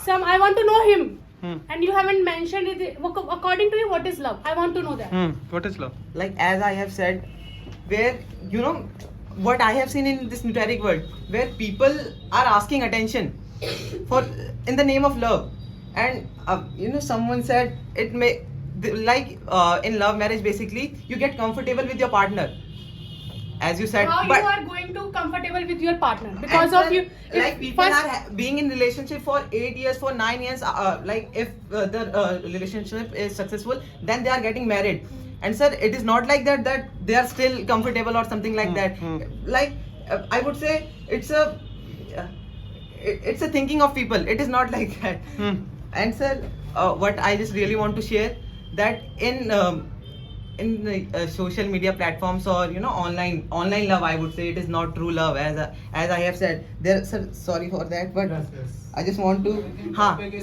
So I want to know him. And you haven't mentioned it. According to you, what is love? I want to know that. What is love? Like as I have said, where what I have seen in this nuteric world, where people are asking attention for in the name of love, and someone said it may in love marriage basically you get comfortable with your partner, as you said. How but you are going to comfortable with your partner because of you? Like people are being in relationship for 8 years, for 9 years. Like if the relationship is successful, then they are getting married. And sir, it is not like that they are still comfortable or something like that. Like I would say it's a thinking of people. It is not like that. And sir, what I just really want to share that in the social media platforms or online love, I would say it is not true love, as I have said there. Sir, sorry for that, but I just want to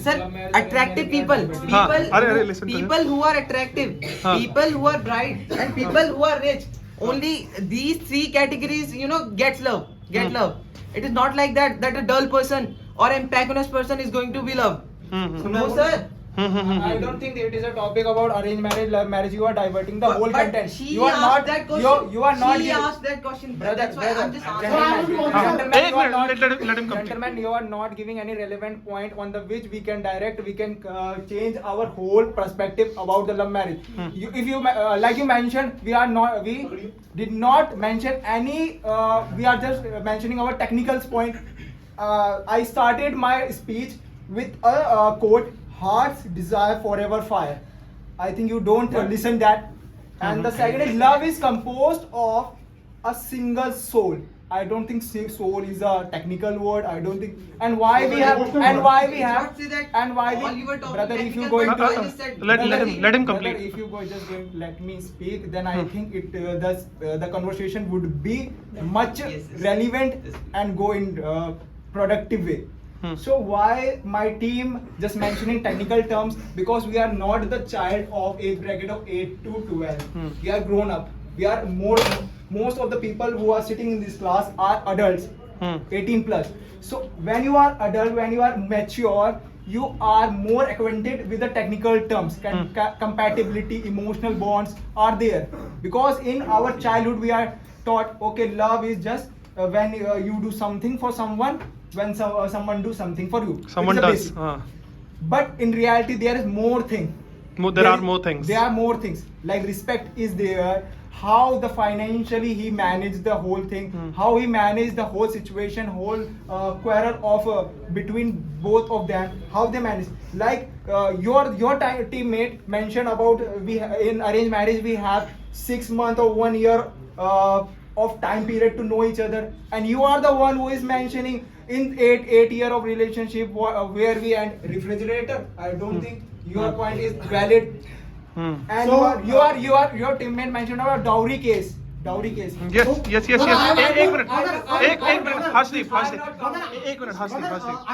sir, attractive people who are attractive, people who are bright, and people who are rich, only these three categories get love. It is not like that a dull person or antagonist person is going to be loved. No sir. I don't think it is a topic about arranged marriage, love marriage. You are diverting the whole But content. she You are asked not that question. You are not. She asked that question. Brother, That's why I'm just asking. Gentlemen, you are not- let him complete. Gentlemen, you are not giving any relevant point on the which we can change our whole perspective about the love marriage. If you like you mentioned, we did not mention any. We are just mentioning our technical point. I started my speech with a quote: "Hearts desire forever fire." I think you don't listen that. And the second is love is composed of a single soul. I don't think soul is a technical word. I don't think. And why we have brother, if you going to let him complete. Brother, if you go just going to let me speak, then I think it the conversation would be much relevant and go in productive way. So why my team just mentioning technical terms? Because we are not the child of age bracket of 8 to 12. We are grown up. We are most of the people who are sitting in this class are adults, 18 plus. So when you are adult, when you are mature, you are more acquainted with the technical terms. Compatibility, emotional bonds are there. Because in our childhood we are taught, okay, love is just when you do something for someone, when someone do something for you. Someone does. But in reality, there is more thing. There are more things. There are more things. Like respect is there. How the financially he managed the whole thing. How he managed the whole situation, whole quarrel of between both of them. How they manage. Like your teammate mentioned about in arranged marriage we have 6 months or 1 year of time period to know each other, and you are the one who is mentioning in 8 year of relationship where we end refrigerator. I don't think your point is valid. And so your teammate mentioned about dowry case. Yes. एक minute Harshdeep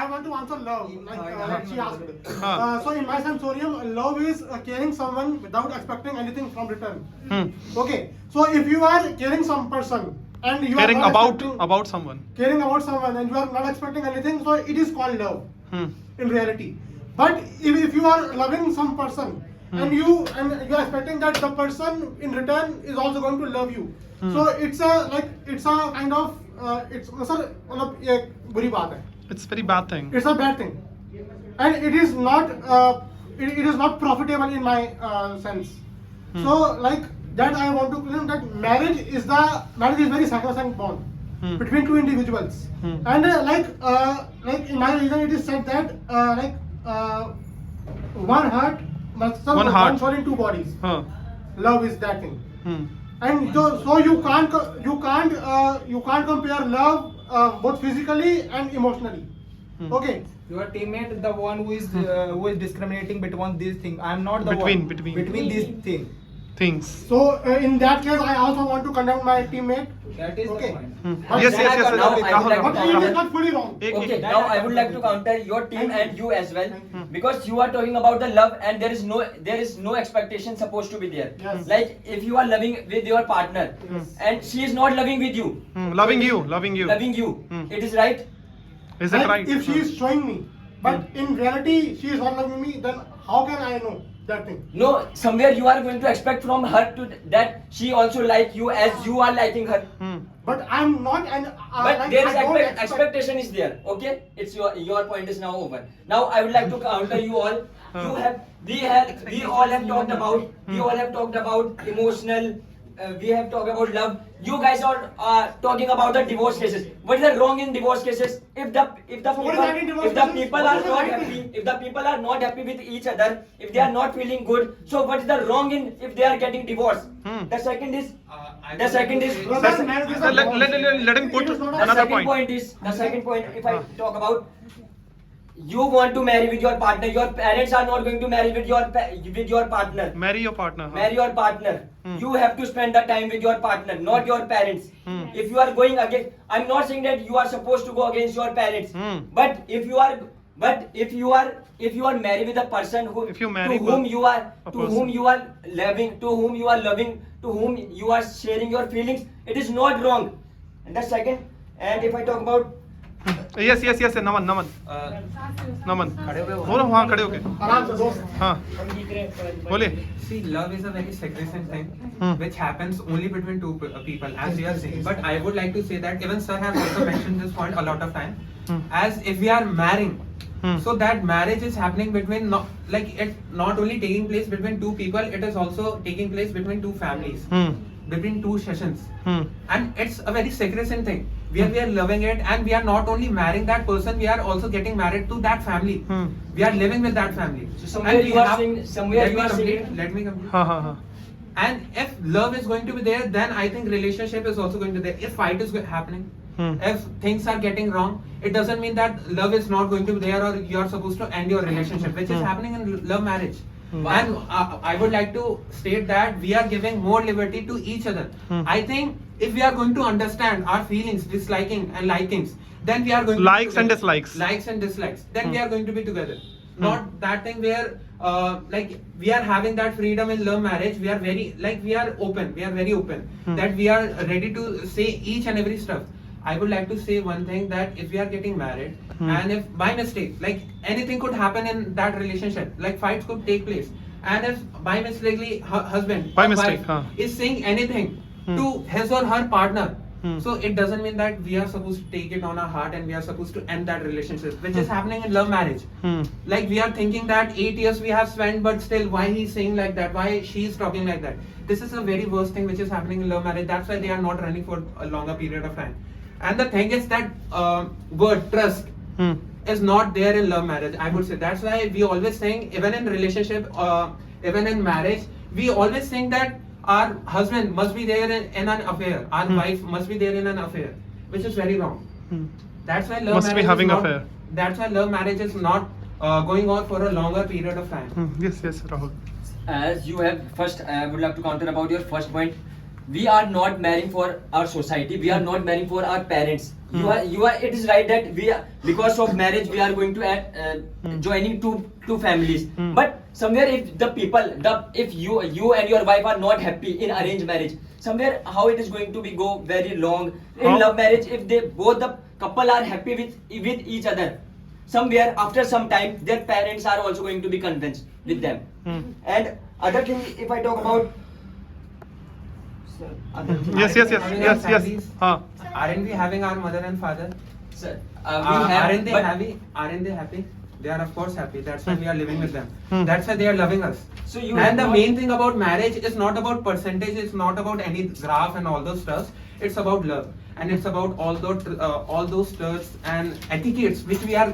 I want to answer love like she asked. So in my sensorium, love is caring someone without expecting anything from return. Okay, so if you are caring some person and you caring are about someone and you are not expecting anything, so it is called love in reality. But if you are loving some person and you are expecting that the person in return is also going to love you, so it's a kind of it's बुरी बात है. It's very bad thing. It's a bad thing, and it is not profitable in my sense. So like that, I want to claim that marriage is very sacrosanct bond between two individuals. And like in my religion, it is said that one heart one soul in two bodies. Love is that thing. And so you can't compare love both physically and emotionally. Okay. Your teammate, the one who is discriminating between these things. I am not the one between these things. So in that case, I also want to condemn my teammate. That is okay. Yes. But he is not fully wrong. Okay, now I would like to counter your team and you as well, because you are talking about the love and there is no expectation supposed to be there. Yes. Like if you are loving with your partner and she is not loving with you, loving you, it is right. Is that right? If she is showing me but in reality she is not loving me, then how can I know that thing? No, somewhere you are going to expect from her to that she also like you as you are liking her. But I'm not, and But like, there is I don't expect. expectation is there. Okay, it's your point is now over. Now I would like to counter you all. We all have talked about emotional. We have talked about love. You guys are talking about the divorce cases. What is the wrong in divorce cases? If the what is that in divorce people cases? are What is not that? happy, if the people are not happy with each other, if they are not feeling good, so what is the wrong in if they are getting divorced? The second is Brother, marriage is a bond. Let him put It is not a- the another second point. the second point if I talk about, you want to marry with your partner, your parents are not going to marry with your partner. Marry your partner. huh? Marry your partner. You have to spend the time with your partner, not your parents. If you are going against, I'm not saying that you are supposed to go against your parents. But if you are married with a person who If you marry to whom a you are person. loving, to whom you are sharing your feelings, it is not wrong. And the second, and if I talk about Yes. Naman. Naman. बोलो वहाँ खड़े होके. आराम से दोस्त. हाँ. बोलिए. See, love is a very sacrosanct thing which happens only between two people, as you are saying. But I would like to say that even sir has also mentioned this point a lot of time. As if we are marrying, so that marriage is happening between not only taking place between two people, it is also taking place between two families, between two sessions. And it's a very sacrosanct thing. We are loving it, and we are not only marrying that person, we are also getting married to that family. We are living with that family. So somewhere And we you are have- saying- somewhere you are saying- Let me complete. हाँ. And if love is going to be there, then I think relationship is also going to be there. If fight is happening, if things are getting wrong, it doesn't mean that love is not going to be there or you are supposed to end your relationship, which is happening in love marriage. And I would like to state that we are giving more liberty to each other. I think if we are going to understand our feelings, disliking and likings, then we are going to Likes be and together. dislikes. Likes and dislikes. Then we are going to be together. Not that thing where we are having that freedom in love marriage. We are we are open. We are very open. That we are ready to say each and every stuff. I would like to say one thing, that if we are getting married and if by mistake, anything could happen in that relationship, fights could take place, and if by mistakenly husband By or mistake, wife huh. is saying anything to his or her partner, so it doesn't mean that we are supposed to take it on our heart and we are supposed to end that relationship, which is happening in love marriage. We are thinking that 8 years we have spent, but still why he's saying like that, why she's talking like that. This is a very worst thing which is happening in love marriage. That's why they are not running for a longer period of time. And the thing is that word trust is not there in love marriage, I would say. That's why we always saying, even in relationship, even in marriage, we always think that our husband must be there in an affair, our wife must be there in an affair, which is very wrong. That's why love Must be marriage having is not, affair. That's why love marriage is not going on for a longer period of time. Yes, Rahul. As you have first, I would like to counter about your first point. We are not marrying for our society. We are not marrying for our parents. You are. It is right that we are, because of marriage, we are going to joining two families. But somewhere, if the people, if you and your wife are not happy in arranged marriage, somewhere how it is going to be go very long in How? love marriage. If they both the couple are happy with each other, somewhere after some time, their parents are also going to be convinced with them. And other thing, if I talk about. Yes. हाँ. Aren't we having our mother and father? Sir, Aren't they happy? Aren't they happy? They are of course happy. That's why we are living with them. That's why they are loving us. So you and the not- main thing about marriage is not about percentage. It's not about any graph and all those stuff. It's about love, and it's about all those stuffs and etiquettes which we are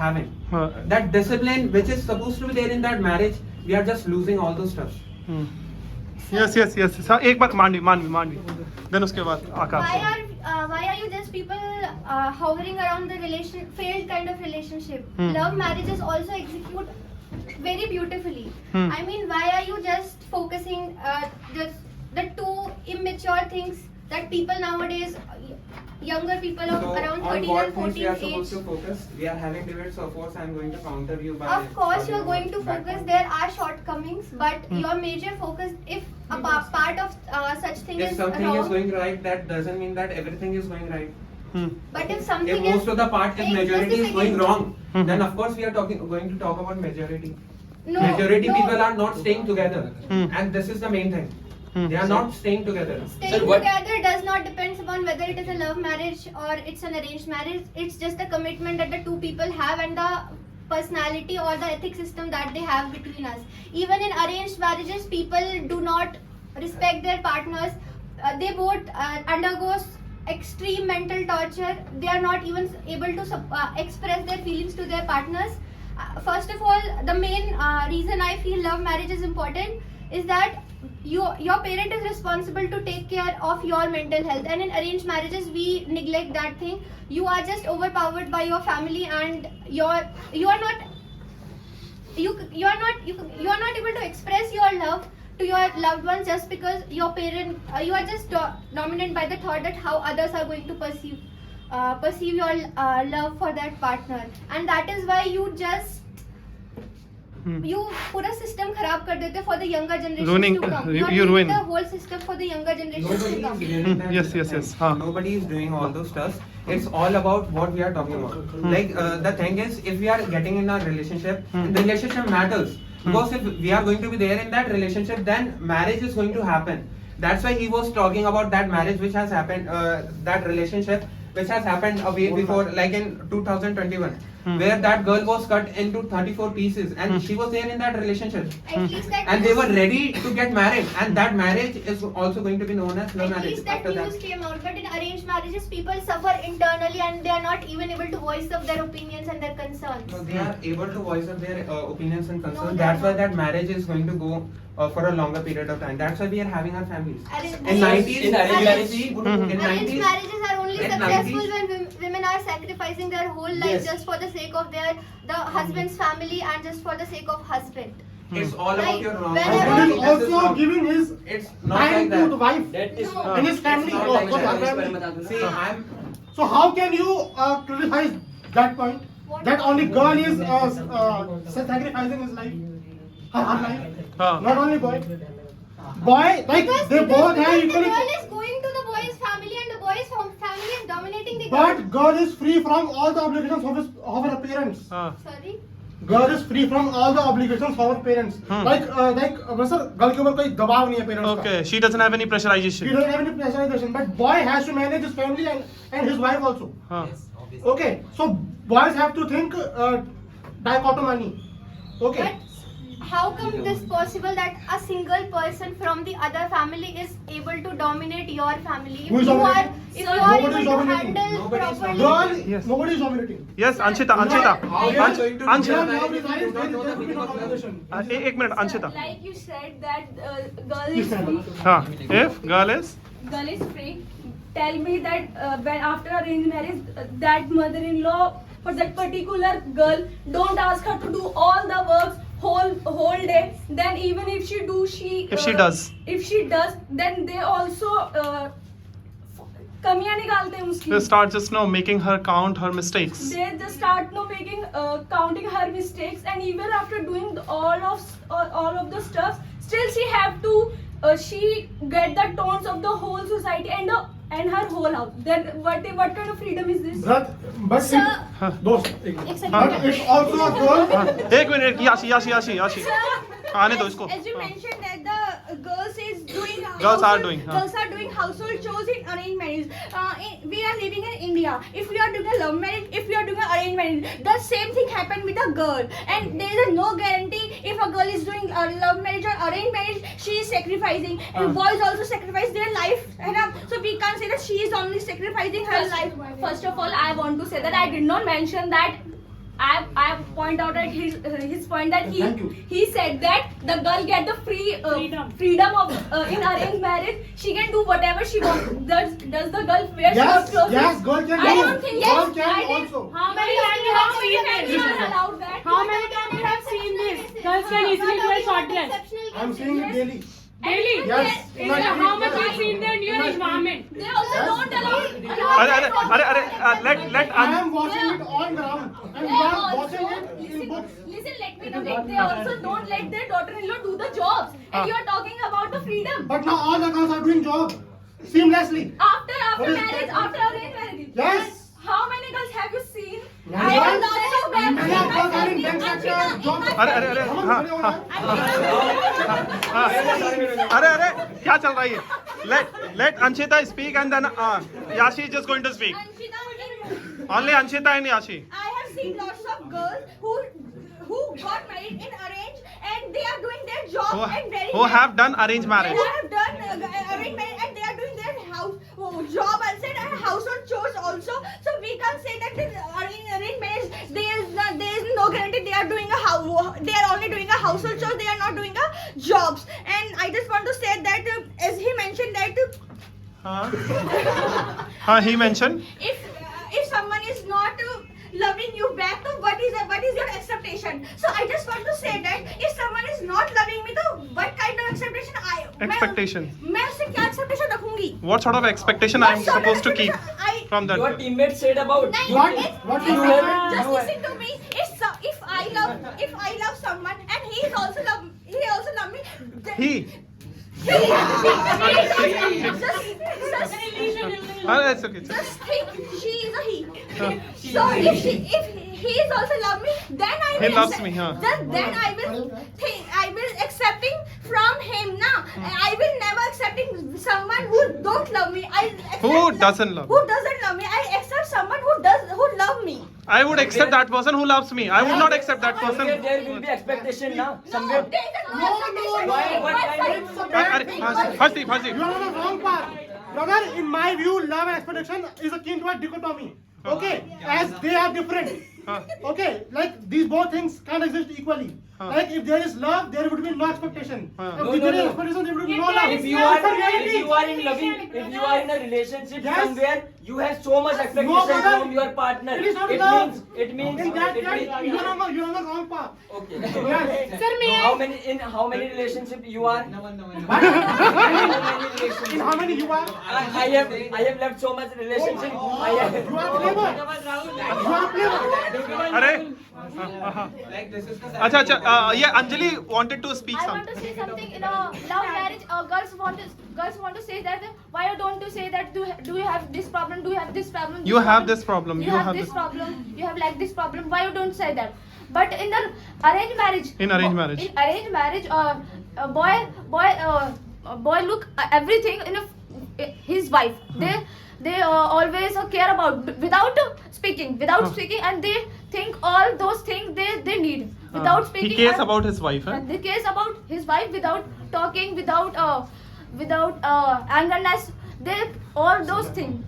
having. That discipline which is supposed to be there in that marriage, we are just losing all those stuff. Yes. हाँ, एक बार मानवी. Then उसके बाद आकाश. Why are you just people hovering around the failed kind of relationship? Love marriages also execute very beautifully. I mean, why are you just focusing the two immature things that people nowadays, younger people of around 13 and 14 age. Focus? We are having debates, of course I am going to counter you by. Of course, you are going to focus. There are shortcomings, but your major focus, if a part of such thing If is something is wrong, going right, that doesn't mean that everything is going right. But if If something most of the part is Just a majority is going second. wrong, then of course we are going to talk about majority. No, Majority no. people are not staying together, and this is the main thing. They are not staying together. Staying Sir, what- together does not depends upon whether it is a love marriage or it's an arranged marriage. It's just the commitment that the two people have and the personality or the ethic system that they have between us. Even in arranged marriages, people do not respect their partners. They both undergo extreme mental torture. They are not even able to express their feelings to their partners. First of all, the main reason I feel love marriage is important is that your parent is responsible to take care of your mental health, and in arranged marriages we neglect that thing. You are just overpowered by your family, and you are not able to express your love to your loved ones just because your parent you are just dominant by the thought that how others are going to perceive your love for that partner, and that is why you just you पूरा system खराब कर देते for the younger generation Ruining- to come. you You are ruin. ruining the whole system for the younger generation Nobody to is come. doing that. Yes. Haan. Nobody is doing all those stuff. It's all about what we are talking about. Like the thing is, if we are getting in a relationship, relationship matters. Because if we are going to be there in that relationship, then marriage is going to happen. That's why he was talking about that marriage which has happened, that relationship which has happened a way before, like in 2021. Where that girl was cut into 34 pieces, and she was there in that relationship, At least that and they news- were ready to get married, and that marriage is also going to be known as love At marriage least that after news that. came out, but in arranged marriages, people suffer internally and they are not even able to voice up their opinions and their concerns. So they are able to voice up their opinions and concerns. No, That's they're why not. that marriage is going to go for a longer period of time. That's why we are having our families. Arranged- In 90s, In arranged marriage- in Arranged 90s, marriages are only in successful 90s when women are sacrificing their whole life Yes. just for the sake of the husband's family and just for the sake of husband. it's all about Right. your wrong. Whenever- Husband is This is also wrong. giving his It's not like time to that. the wife That is No. in his family. It's not Oh, like sorry, that. her family. See, I'm So how can you criticize that point? What- That only girl is sacrificing his life, her life, Haan. not only boy. Boy, like they both have the equally. girl is going to the boy's family and the boy's family is dominating the But girl. girl is free from all the obligations of her parents. हाँ. Sorry. Girl is free from all the obligations of her parents. Like sir, girl के ऊपर कोई दबाव नहीं है parents का. Okay, she doesn't have any He pressurization. doesn't have any pressurization, but boy has to manage his family and his wife also. हाँ. Okay, so boys have to think dichotomy. Okay. But how come this possible that a single person from the other family is able to dominate your family? Who is dominating? If you are Nobody is able to dominating. handle Nobody is properly. Girl, Yes. nobody is dominating. Yes, Anshita. How we are going to Anshita. do that? Love is We do not know the there meaning no of love. competition. एक minute Anshita. Like you said that girl Please is stand free. up. हाँ. If girl is Girl is free. Tell me that when after arranged marriage, that mother-in-law for that particular girl don't ask her to do all the works whole day. Then even if she do, If she does. If she does, then they also कमियां निकालते हैं उसकी. they start just making her count her mistakes. They just start making counting her mistakes, and even after doing all of the stuff, still she have to she get the tones of the whole society and her whole house. Then what kind of freedom is this? But Sir, दोस्त but it's also a girl. हाँ. एक minute याशी आने दो इसको. As you हाँ. mentioned that the girls is doing Girls are doing, huh. girls are doing household chores in arranged marriage. We are living in India. If we are doing a love marriage, if we are doing an arranged marriage, the same thing happened with a girl. And there is no guarantee if a girl is doing a love marriage or arranged marriage, she is sacrificing. And boys also sacrifice their life. So we can't say that she is only sacrificing her life. First of all, I want to say that I did not mention that. I point out at his point that Thank you. he said that the girl get the freedom of in arranged marriage. She can do whatever she wants. Does the girl wear short clothes? Yes, girl can I do. don't think Girl yes. can I did. also. How many times you have seen We this? are allowed that. How many times you have seen this? Girls can easily wear short dress. I'm seeing it daily. Daily? Yes. How much you seen there in your environment? They also don't allow. let I am watching it on ground and we are watching it in books. Listen, let me know. They also don't let their daughter-in-law do the jobs, and you are talking about the freedom But now all the girls are doing job seamlessly. after What is marriage, that? after arranged marriage. Yes. How many girls have you seen? I am many of girls are in bank sector, job. अरे क्या चल रहा है ये? Let Anshita speak and then Yashi is just going to speak. Only Anshita and Yashi. I have seen lots of girls who got married in arrange and they are doing their job and very Who well. have done arranged marriage. They have done arranged marriage and they are doing their job also and household chores also. So we can't say that in arranged marriage there is no guarantee they are doing they are only doing a household chores. They are not doing a jobs. And I just want to say that as he mentioned that He mentioned. if someone is not loving you back, so what is your expectation? So I just want to say that if someone is not loving me, so what kind of Expectation. मैं उससे क्या expectation रखूंगी? What sort of expectation I am supposed to keep from that? Your teammate said about What you have Just listen to me. If I love someone and he also love me. then- He. It's okay. Just think, she is a he. So if he is also love me, then I will. He loves me, huh? Then I will accepting from him now. I will never accepting someone who don't love me. Who doesn't love? Who doesn't love me? I accept someone who love me. I would accept that person who loves me. I would not accept that person. somewhere there will be expectation now. Somewhere. No, there is no expectation. Why? What kind of- First, You are on the wrong path. Brother, in my view, love and expectation is akin to a dichotomy. Okay, as they are different. Okay, like these both things can't exist equally. Like if there is love, there would be no expectation. If there is expectation, there would be no love. If you are in a relationship, Yes. somewhere you have so much No, expectation brother. from your partner. It is not love. It means. In that case, you are on the wrong path. Okay. Yes. Sir, may I? How many relationship you are? In how many you are? I have left so much relationship. You are a playboy. You are a playboy. अरे Like this is the अच्छा ये Anjali wanted to speak I want something. to say something in a love marriage. Girls want to say that why don't you say that do you have this problem? Do you have this problem? You have this problem. You have this problem. You have like this problem. Why you don't say that? But in the arranged marriage. In arranged marriage. In arranged marriage, a boy look everything in his wife. They always care about without speaking, and they think all those things they need without speaking. He cares and- about his wife. Huh? and they cares about his wife without talking, without angerness. They all those things.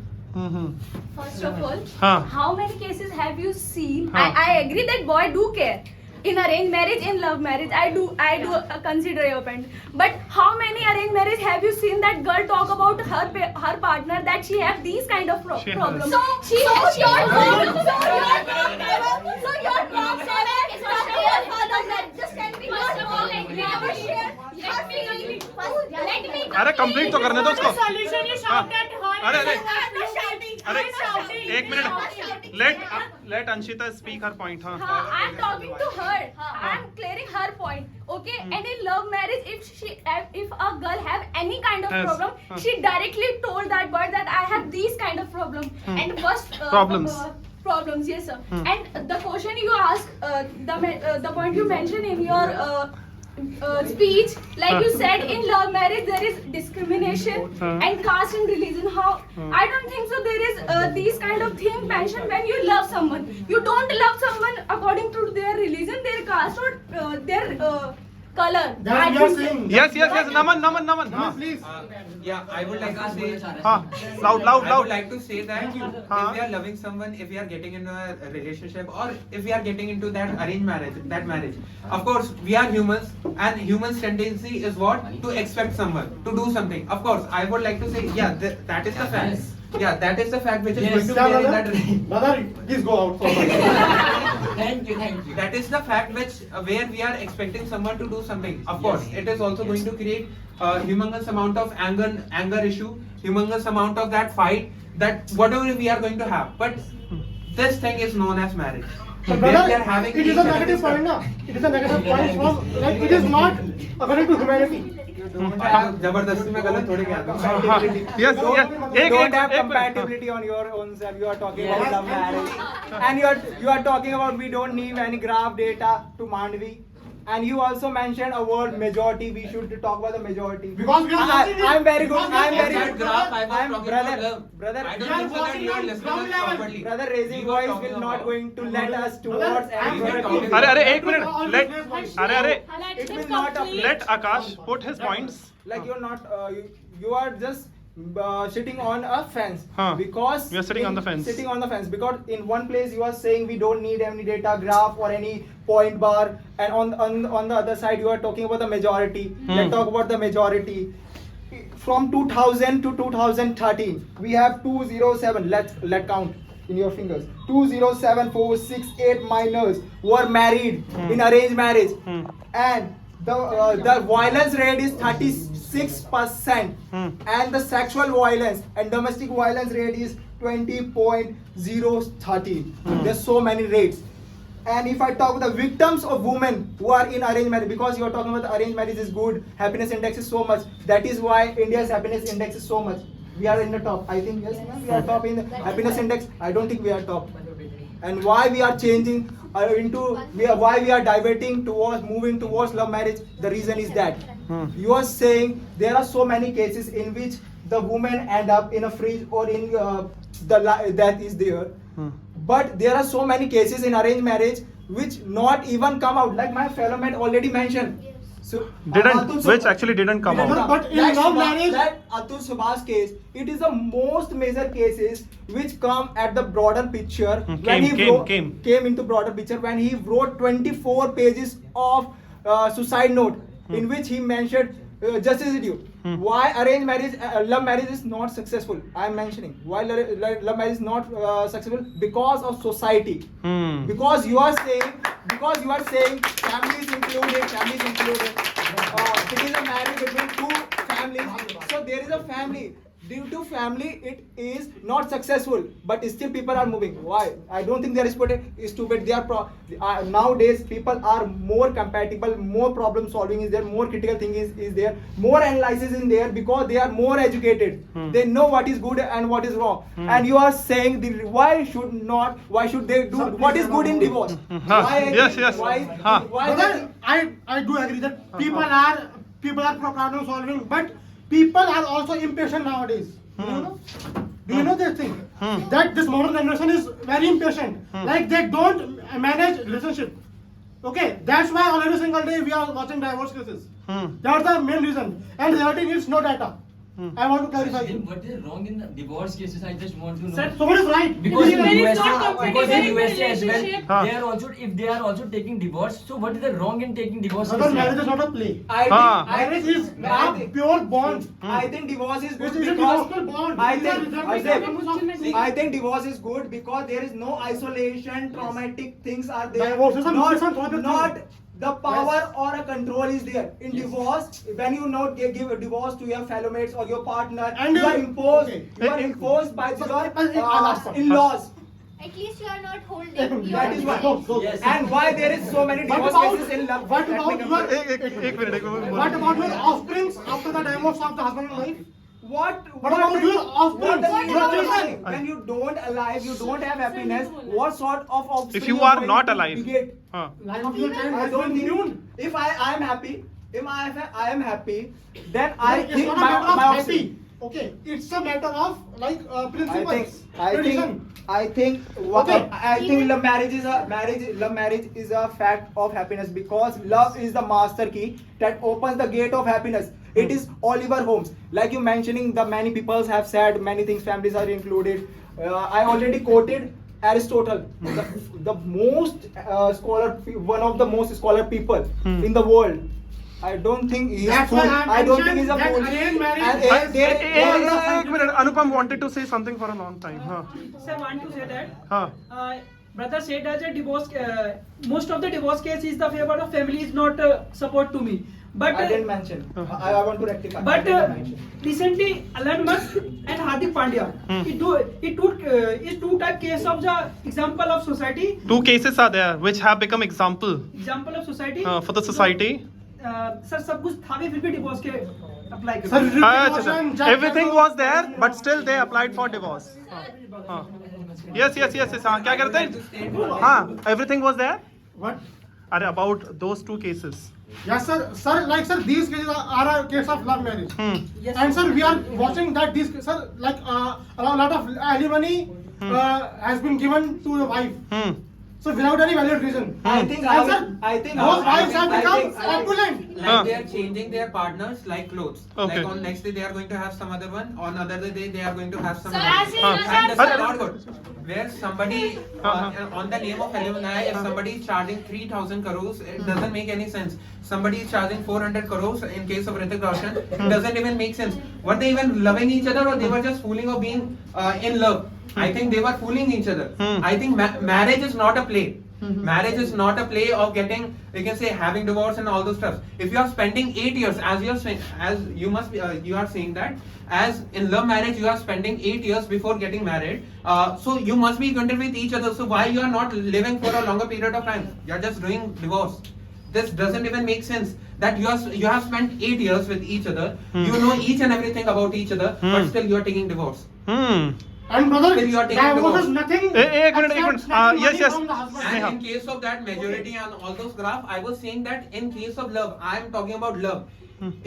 First of all, हाँ. how many cases have you seen? हाँ. I agree that boy do care. In arranged marriage, in love marriage, I do consider your point. But how many arranged marriage have you seen that girl talk about her partner that she have these kind of She has. problems? So your mom said that it's not your father that just tell me your mom never share her feelings. Let me अरे complete तो करने दो उसको. Solution you shout at her. अरे I'm not shouting. अरे I'm not shouting. एक minute. Let Anshita speak her point. हाँ. I'm talking to her. I'm clearing her point. Okay. And in love marriage, if a girl have any kind of Yes. problem, she directly told that boy that I have these kind of problem. And first Problems. Problems, yes sir. And the question you ask, the point you mentioned in your speech, like you said, in love marriage there is discrimination and caste and religion. I don't think so. There is these kind of thing mentioned when you love someone. You don't love someone according to their religion, their caste, or their color. That I you are think so. saying. Yes. Naman. हाँ. Please. Yeah, I would like to say. हाँ. I would Loud. like to say that if we are loving someone, if we are getting into a relationship, or if we are getting into that arranged marriage, of course we are humans, and humans' tendency is what? To expect someone to do something. Of course, I would like to say, yeah, that is the fact. Yeah, that is the fact which is going to Yeah, be in brother. that. Brother, please go out for a while. Thank you. That is the fact which where we are expecting someone to do something. Of course, it is also going to create a humongous amount of anger issue, humongous amount of that fight, that whatever we are going to have. But this thing is known as marriage. But brother, it is a negative point, na? It is a negative point from, like, it is not according to humanity. जबरदस्ती में गलत थोड़ी क्या Yes, yes. You don't have compatibility on your own self. You are talking about love marriage, and you are talking about we don't need any graph data to Mandvi. And you also mentioned a word majority. We should talk about the majority. Because we are listening it. I'm very good. Because I'm we are very listening good. it. I'm Brother, I don't think so that you are listening us properly. brother, raising We were voice talking will not about- going to let us towards any we were talking अरे about- अरे एक minute. अरे It will not apply. let Akash put his points. Like you're not. You are just sitting on a fence Huh. because We are sitting on the fence. Sitting on the fence because in one place you are saying we don't need any data graph or any point bar, and on the other side you are talking about the majority. Let's talk about the majority. From 2000 to 2013, we have 207. Let's count in your fingers. 207,468 minors were married in arranged marriage, and the violence rate is 36%, and the sexual violence and domestic violence rate is 20.030. There's so many rates. And if I talk about the victims of women who are in arranged marriage, because you are talking about the arranged marriage is good, happiness index is so much. That is why India's happiness index is so much. We are in the top. I think yes, ma'am, we are top in the happiness index. I don't think we are top. And why we are changing why we are diverting towards moving towards love marriage? The reason is that you are saying there are so many cases in which the women end up in a fridge or in that is there. But there are so many cases in arranged marriage which not even come out. Like my fellow mate already mentioned. So Which actually didn't come out. But in love marriage, that Atul Subha's case, it is the most major cases which come at the broader picture. Came into broader picture when he wrote 24 pages of suicide note in which he mentioned justice issue. Why arranged marriage, love marriage is not successful. I am mentioning why love marriage is not successful because of society. Because you are saying families included. It is a marriage between two families. So there is a family. Due to family, it is not successful, but still people are moving. Why? I don't think they are stupid. They are nowadays people are more compatible, more problem solving is there, more critical thinking is there, more analysis in there because they are more educated. They know what is good and what is wrong. And you are saying why should they do what is good in divorce? Why? Yes. Why? brother, I do agree that people are problem solving, but people are also impatient nowadays. Do you know this thing? That this modern generation is very impatient. Like they don't manage relationship. Okay, that's why on every single day we are watching divorce cases. That's the main reason. And reality needs no data. I want to clarify. Then what is wrong in the divorce cases? I just want to know. Sir, someone is right. Because in There is USA, not because in compatible USA as well, relationship. they are also if they are also taking divorce. So what is the wrong in taking divorce? Brother, marriage is not a play. Marriage is a pure bond. I think divorce is good It's a because emotional bond. I These are think resentment. I think divorce is good because there is no isolation, traumatic things are there. Divorce is a not traumatic not thing. the power or a control is there. In divorce, when you not give a divorce to your fellow mates or your partner, And you are imposed. okay. You are imposed by your last one. in-laws. At least you are not holding your That is why. Yes. And why there is so many What divorce about cases in love? what Let me about complete. your what about your offsprings after the divorce of the husband and wife? What about your offspring? What Your is children? when you don't alive, you don't have happiness. What sort of offspring If you you are going not to alive. beget? Life of your child I has don't been think. immune. If I am happy, I am happy, then I It's think not a matter of my happy. offspring. Okay, it's a matter of like principles. I think Okay. love marriage is a fact of happiness because love is the master key that opens the gate of happiness. It is Oliver Holmes. Like you mentioning, the many people have said many things. Families are included. I already quoted Aristotle, the most one of the most scholar people in the world. I don't think he's That's fool. why I I don't think he's a mentioned fool. that arranged marriage And is- there is a एक minute Anupam wanted to say something for a long time. So I want to say that हाँ brother said as a divorce, most of the divorce case is the favor of family is not support to me. But I didn't mention. I want to rectify. I but didn't mention. recently Elon Musk and Hardik Pandya, it took is two type case of the example of society. 2 cases are there which have become example Example of society. for the society. Sir सब कुछ था भी फिर भी divorce के apply कर Sir, अच्छा, everything was there but still they applied for divorce. Yes. हाँ क्या करते हैं? हाँ, everything was there. What? अरे about those 2 cases. Yes, sir. Sir, like sir, these cases are a case of love marriage. Yes, And sir, we are watching that these sir, like a lot of alimony has been given to the wife. So without any valid reason. I think And sir, those wives have I become think- opulent. Like they are changing their partners like clothes. Okay. Like on next day they are going to have some other one. On other day they are going to have some. Sir, other as in- one. sir, And that's sir- not good. Where somebody on the name of alumni, if somebody is charging 3,000 crores, it doesn't make any sense. Somebody is charging 400 crores in case of Hrithik Roshan. It doesn't even make sense. Were they even loving each other or they were just fooling or being in love? I think they were fooling each other. I think marriage is not a play. Marriage is not a play of getting, you can say, having divorce and all those stuff. If you are spending 8 years, as you are saying, as you must be, you are saying that, as in love marriage, you are spending 8 years before getting married. So you must be content with each other. So why you are not living for a longer period of time? You are just doing divorce. This doesn't even make sense. That you have spent 8 years with each other. You know each and everything about each other, but still you are taking divorce. And brother, Still you are taking divorce divorce. is nothing. एक minute except snatching yes money yes from the husband. And in case of that majority and all those graph, I was saying that in case of love, I am talking about love.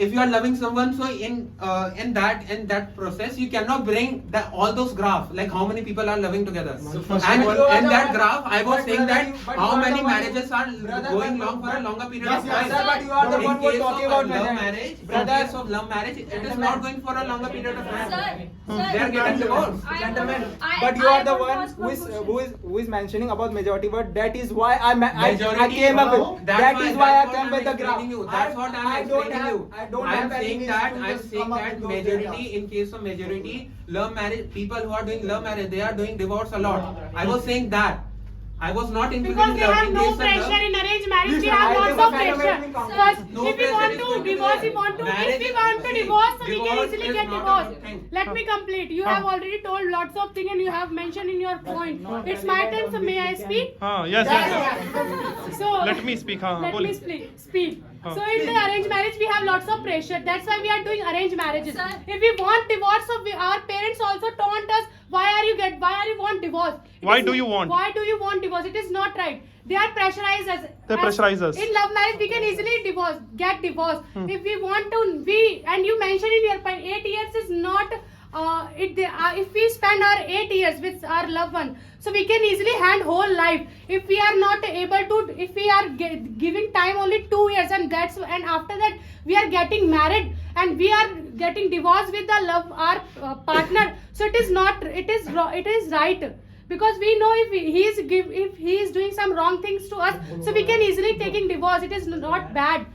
If you are loving someone, so in that process, you cannot bring all those graph, like how many people are loving together. And in that graph, I was saying that how many marriages are going long for a longer period of time. But you are the one who are talking about love marriage. In case of love marriage, it is not going for a longer period of time. They are getting divorced. Gentlemen, but you are the one who is mentioning about majority. But that is why I came up with. That is why I came with the graph. That's what I'm explaining you. I don't I'm have any saying reason that to I'm just saying come up that with those majority, data. in case of majority, love marriage, people who are doing love marriage, they are doing divorce a lot. I was saying that. I was not Because including we love have in no case of pressure love. in arranged marriage. We Listen, have I lots think of the pressure. fundamental First, No if we pressure want is to going to be divorce, there. if we want to Marriage- divorce, so we can divorce easily is get not a divorced. good thing. Let me complete. You have already told lots of things and you have mentioned in your point. It's my turn, so may I speak? yes So let me speak हाँ let me बोलिए speak. हाँ. So in the arranged marriage, we have lots of pressure. That's why we are doing arranged marriages. If we want divorce, so our parents also taunt us. Why are you want divorce? Why do you want? Why do you want divorce? It is not right. They are pressurized us. They pressurize us. In love marriage, we can easily get divorced. If we want to, and you mentioned in your point, 8 years is not. If we spend our 8 years with our loved one, so we can easily hand whole life. If we are not able to, if we are giving time only 2 years, and after that we are getting married and we are getting divorced with the our partner. So it is not. It is right. Because we know if he is doing some wrong things to us, so we can easily taking divorce. It is not bad.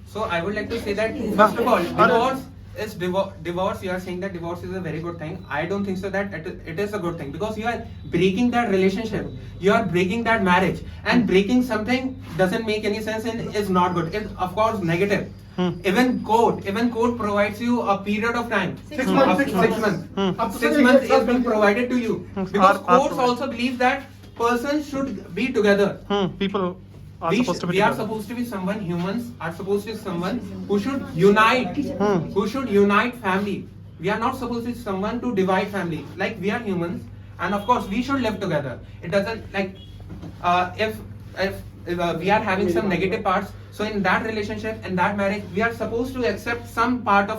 So I would like to say that first of all, divorce is divorce. You are saying that divorce is a very good thing. I don't think so that it is a good thing, because you are breaking that relationship. You are breaking that marriage, and breaking something doesn't make any sense and is not good. It's of course negative. Even court provides you a period of time. 6 months. 6 months. Up to 6 6 months years is being provided to you, because courts also believe that persons should be together. people are supposed to be We are together. supposed to be someone. Humans are supposed to be someone who should unite. Who should unite family. We are not supposed to be someone to divide family. Like, we are humans, and of course we should live together. It doesn't like if we are having some negative parts. So in that relationship, in that marriage, we are supposed to accept some part of